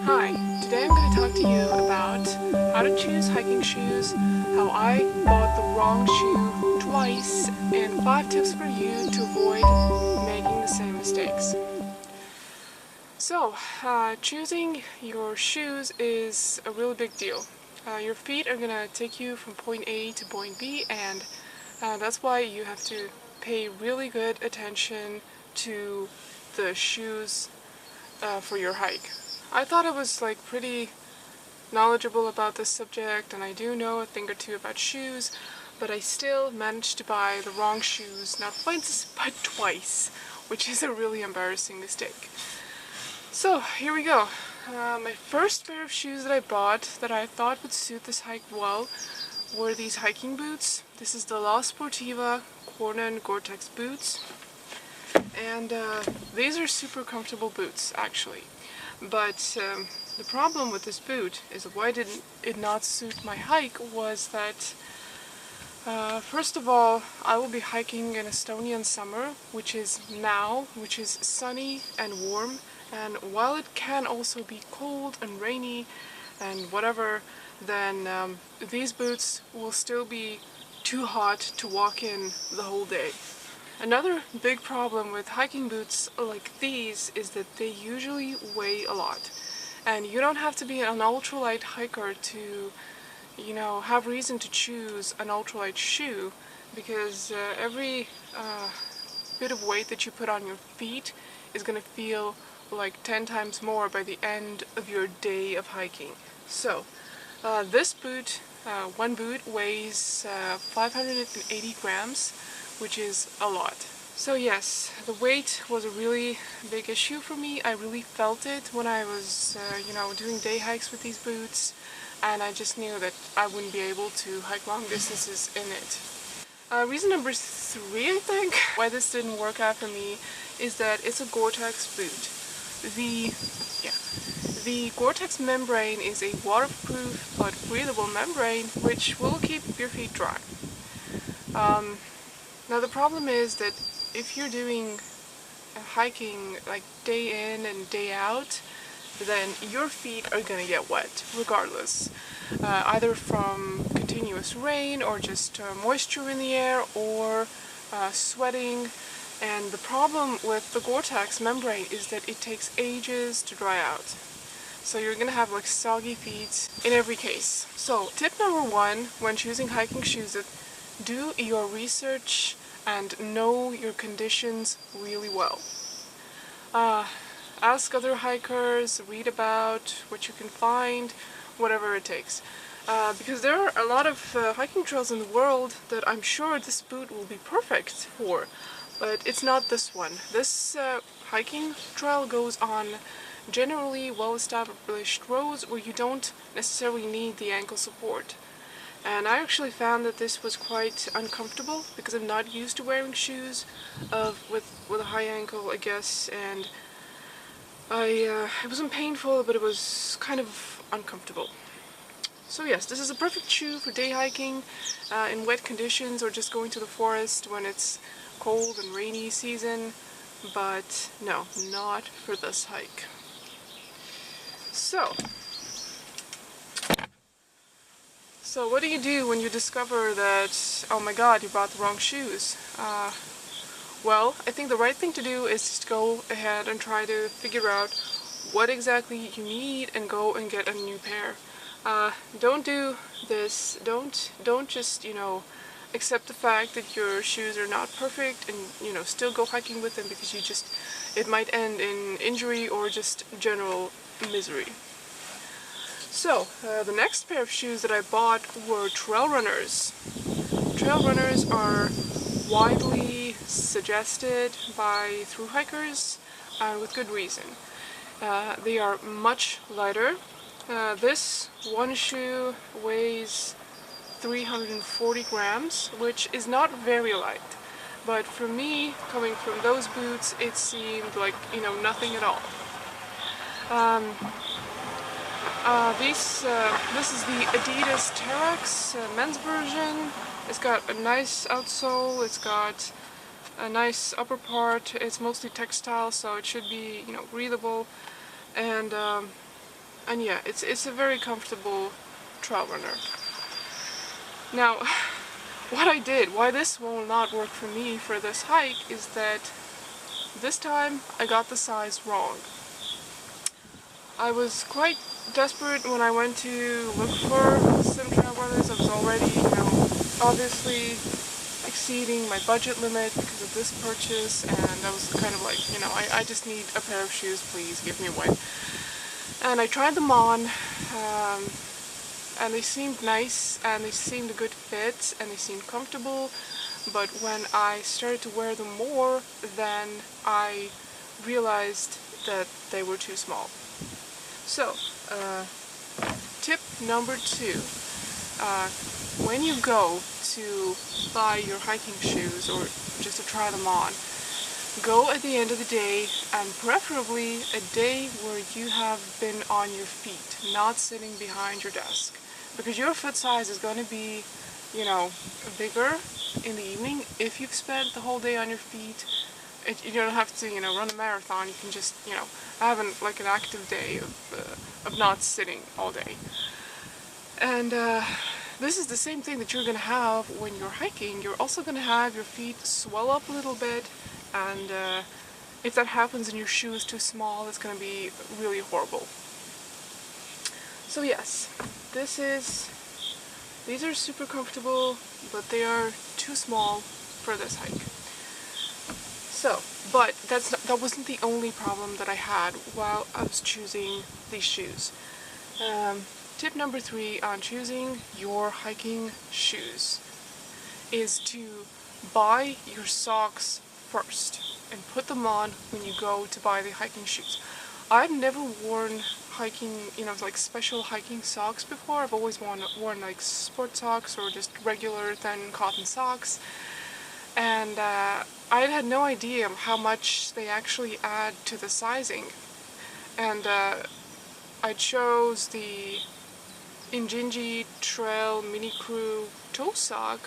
Hi, today I'm going to talk to you about how to choose hiking shoes, how I bought the wrong shoe twice, and 5 tips for you to avoid making the same mistakes. So, choosing your shoes is a really big deal. Your feet are going to take you from point A to point B, and that's why you have to pay really good attention to the shoes for your hike. I thought I was pretty knowledgeable about this subject, and I do know a thing or two about shoes, but I still managed to buy the wrong shoes, not once but twice, which is a really embarrassing mistake. So here we go. My first pair of shoes that I bought that I thought would suit this hike well were these hiking boots. This is the La Sportiva Cornen Gore-Tex boots, and these are super comfortable boots actually. But the problem with this boot is why did it not suit my hike was that first of all, I will be hiking in Estonia in summer, which is sunny and warm, and while it can also be cold and rainy and whatever, then these boots will still be too hot to walk in the whole day. Another big problem with hiking boots like these is that they usually weigh a lot, and you don't have to be an ultralight hiker to, have reason to choose an ultralight shoe, because every bit of weight that you put on your feet is going to feel like 10 times more by the end of your day of hiking. So this boot, one boot weighs 580 grams, which is a lot. So yes, the weight was a really big issue for me. I really felt it when I was, doing day hikes with these boots, and I just knew that I wouldn't be able to hike long distances in it. Reason number 3, I think, why this didn't work out for me is that it's a Gore-Tex boot. The Gore-Tex membrane is a waterproof but breathable membrane which will keep your feet dry. Now the problem is that if you're doing hiking like day in and day out, then your feet are gonna get wet regardless, either from continuous rain or just moisture in the air or sweating. And the problem with the Gore-Tex membrane is that it takes ages to dry out. So you're gonna have soggy feet in every case. So tip number 1 when choosing hiking shoes is do your research and know your conditions really well. Ask other hikers, read about what you can find, whatever it takes. Because there are a lot of hiking trails in the world that I'm sure this boot will be perfect for, but it's not this one. This hiking trail goes on generally well-established roads where you don't necessarily need the ankle support. And I actually found that this was quite uncomfortable because I'm not used to wearing shoes with a high ankle, I guess, and it wasn't painful, but it was kind of uncomfortable. So yes, this is a perfect shoe for day hiking in wet conditions or just going to the forest when it's cold and rainy season, but no, not for this hike. So what do you do when you discover that, oh my god, you bought the wrong shoes? Well, I think the right thing to do is just go ahead and try to figure out what exactly you need and go and get a new pair. Don't do this, don't just, accept the fact that your shoes are not perfect and, still go hiking with them because it might end in injury or just general misery. So, the next pair of shoes that I bought were trail runners. Trail runners are widely suggested by thru hikers, and with good reason. They are much lighter. This one shoe weighs 340 grams, which is not very light. But for me, coming from those boots, it seemed like, nothing at all. This is the Adidas Terex men's version. It's got a nice outsole, it's got a nice upper part. It's mostly textile, so it should be, you know, breathable, and yeah, it's a very comfortable trail runner. Now, why this will not work for me for this hike is that this time I got the size wrong. I was quite desperate when I went to look for some trail runners. I was already, you know, obviously exceeding my budget limit because of this purchase, and I was kind of like, you know, I just need a pair of shoes, please give me one. And I tried them on, and they seemed nice, and they seemed a good fit, and they seemed comfortable, but when I started to wear them more, then I realized that they were too small. So, tip number 2, when you go to buy your hiking shoes or just to try them on, go at the end of the day, and preferably a day where you have been on your feet, not sitting behind your desk, because your foot size is going to be, you know, bigger in the evening if you've spent the whole day on your feet. You don't have to, you know, run a marathon. You can just, you know, have an active day of not sitting all day. And this is the same thing that you're going to have when you're hiking. You're also going to have your feet swell up a little bit, and if that happens and your shoe is too small, it's going to be really horrible. So yes, these are super comfortable, but they are too small for this hike. So, but that wasn't the only problem that I had while I was choosing these shoes. Tip number 3 on choosing your hiking shoes is to buy your socks first and put them on when you go to buy the hiking shoes. I've never worn hiking, you know, like special hiking socks before. I've always worn like sport socks or just regular thin cotton socks. And I had no idea how much they actually add to the sizing. And I chose the Injinji Trail Mini Crew toe sock.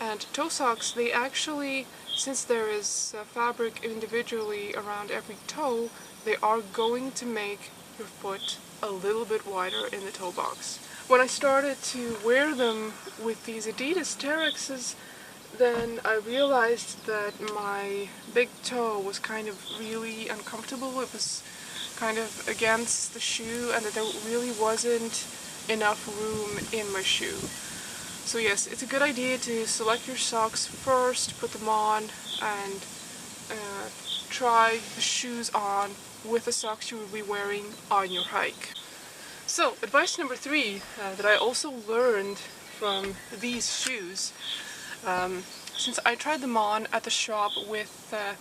And toe socks, they actually, since there is fabric individually around every toe, they are going to make your foot a little bit wider in the toe box. When I started to wear them with these Adidas Terexes, then I realized that my big toe was kind of really uncomfortable. It was kind of against the shoe, and that there really wasn't enough room in my shoe. So yes, it's a good idea to select your socks first, put them on, and try the shoes on with the socks you will be wearing on your hike. So, advice number 3 that I also learned from these shoes, since I tried them on at the shop with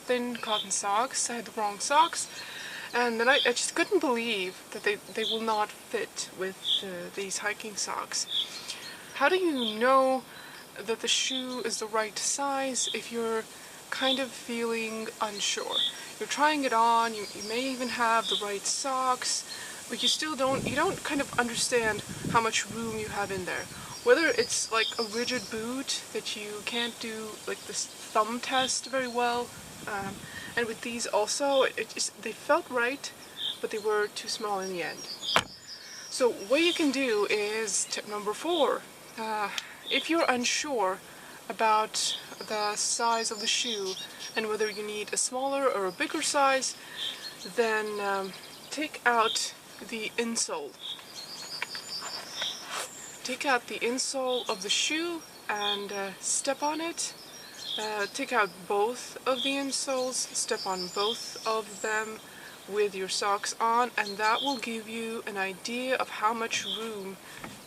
thin cotton socks, I had the wrong socks, and then I just couldn't believe that they will not fit with these hiking socks. How do you know that the shoe is the right size if you're kind of feeling unsure? You're trying it on, you may even have the right socks, but you still don't kind of understand how much room you have in there. Whether it's like a rigid boot that you can't do like this thumb test very well, and with these also, they felt right, but they were too small in the end. So what you can do is tip number 4. If you're unsure about the size of the shoe and whether you need a smaller or a bigger size, then take out the insole. Take out the insole of the shoe and step on it. Take out both of the insoles, step on both of them with your socks on, and that will give you an idea of how much room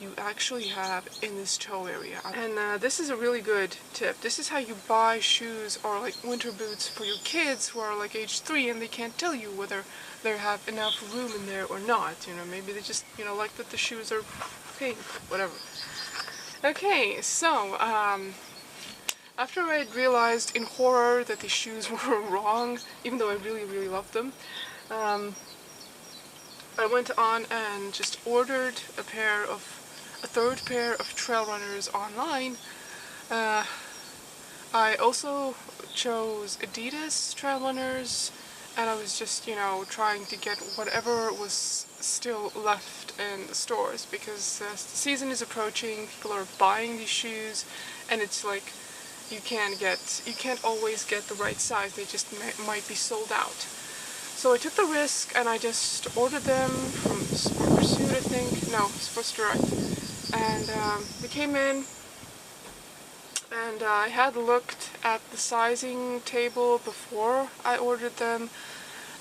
you actually have in this toe area. And this is a really good tip. This is how you buy shoes or like winter boots for your kids who are like age 3 and they can't tell you whether they have enough room in there or not. You know, maybe they just, you know, like that the shoes are pink, whatever. Okay, so after I had realized in horror that the shoes were wrong, even though I really loved them, I went on and just ordered a third pair of trail runners online. I also chose Adidas trail runners, and I was just, trying to get whatever was still left in the stores, because the season is approaching, people are buying these shoes, and it's like you can't always get the right size, they just might be sold out. So I took the risk and I just ordered them from Sport Pursuit, I think, no, Sports Direct, and they came in. And I had looked at the sizing table before I ordered them,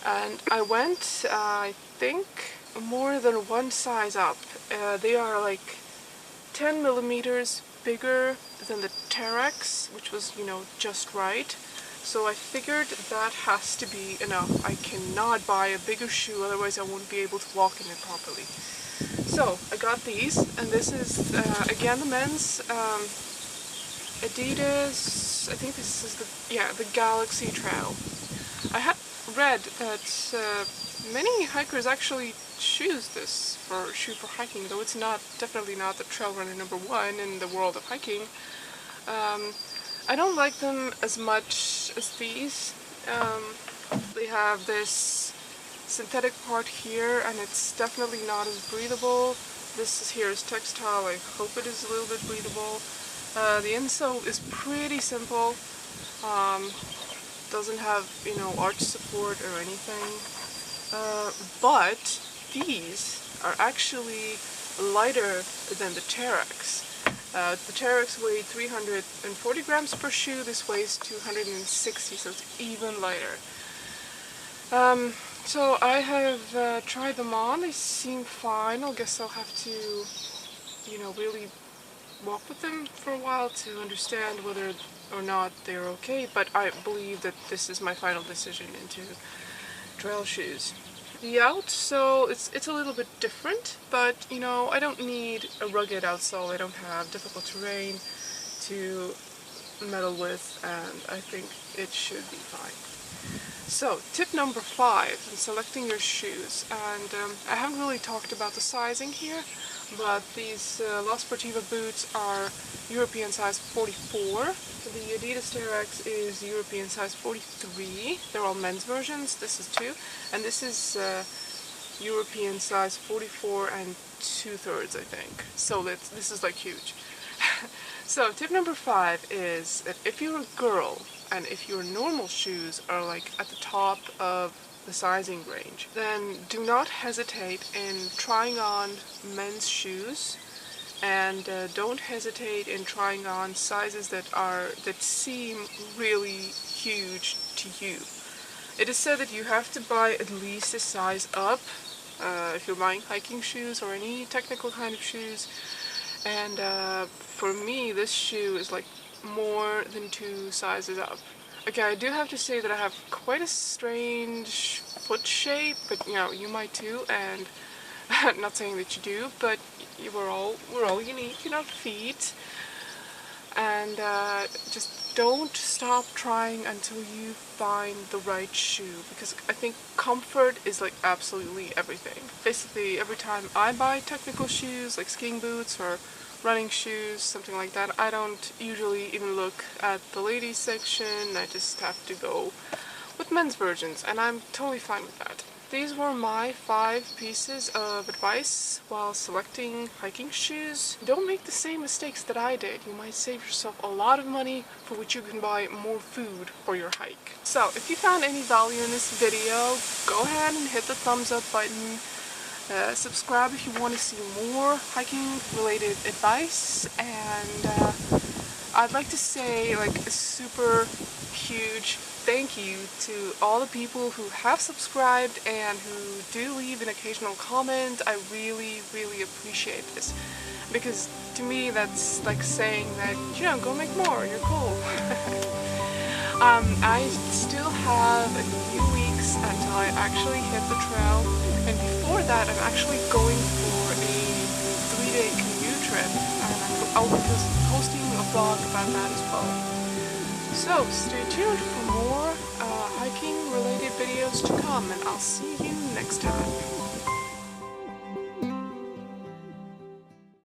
and I went, I think, more than one size up. They are like 10 millimeters bigger than the Terex, which was, just right. So I figured that has to be enough. I cannot buy a bigger shoe, otherwise I won't be able to walk in it properly. So I got these, and this is, again, the men's Adidas, I think this is the Galaxy Trail. I had read that many hikers actually choose this shoe for hiking, though it's definitely not the trail runner #1 in the world of hiking. I don't like them as much as these. They have this synthetic part here, and it's definitely not as breathable. This here is textile. I hope it is a little bit breathable. The insole is pretty simple. Doesn't have, arch support or anything. But these are actually lighter than the Terex. The Terex weighed 340 grams per shoe. This weighs 260, so it's even lighter. So I have tried them on. They seem fine. I guess I'll have to, really walk with them for a while to understand whether or not they're okay, but I believe that this is my final decision into trail shoes. The outsole, it's a little bit different, but I don't need a rugged outsole. I don't have difficult terrain to meddle with, and I think it should be fine. So, tip number 5 in selecting your shoes, and I haven't really talked about the sizing here, but these La Sportiva boots are European size 44. The Adidas Terex is European size 43. They're all men's versions. This is 2, and this is European size 44 and 2/3, I think. So this is like huge. So tip number 5 is that if you're a girl and if your normal shoes are like at the top of the sizing range, then do not hesitate in trying on men's shoes, and don't hesitate in trying on sizes that seem really huge to you. It is said that you have to buy at least a size up if you're buying hiking shoes or any technical kind of shoes, and for me this shoe is like more than 2 sizes up. Okay, I do have to say that I have quite a strange foot shape, but you might too, and I'm not saying that you do, but we're all unique in our feet, and just don't stop trying until you find the right shoe, because I think comfort is like absolutely everything. Basically, every time I buy technical shoes like skiing boots or running shoes, something like that, I don't usually even look at the ladies section. I just have to go with men's versions, and I'm totally fine with that. These were my 5 pieces of advice while selecting hiking shoes. Don't make the same mistakes that I did. You might save yourself a lot of money, for which you can buy more food for your hike. So if you found any value in this video, go ahead and hit the thumbs up button. Subscribe if you want to see more hiking related advice, and I'd like to say like a super huge thank you to all the people who have subscribed and who do leave an occasional comment. I really, really appreciate this, because to me that's like saying that, go make more, you're cool. I still have a few weeks until I actually hit the trail, and before that I'm actually going for a 3-day canoe trip, and I'll be posting a vlog about that as well. So stay tuned for more hiking related videos to come, and I'll see you next time.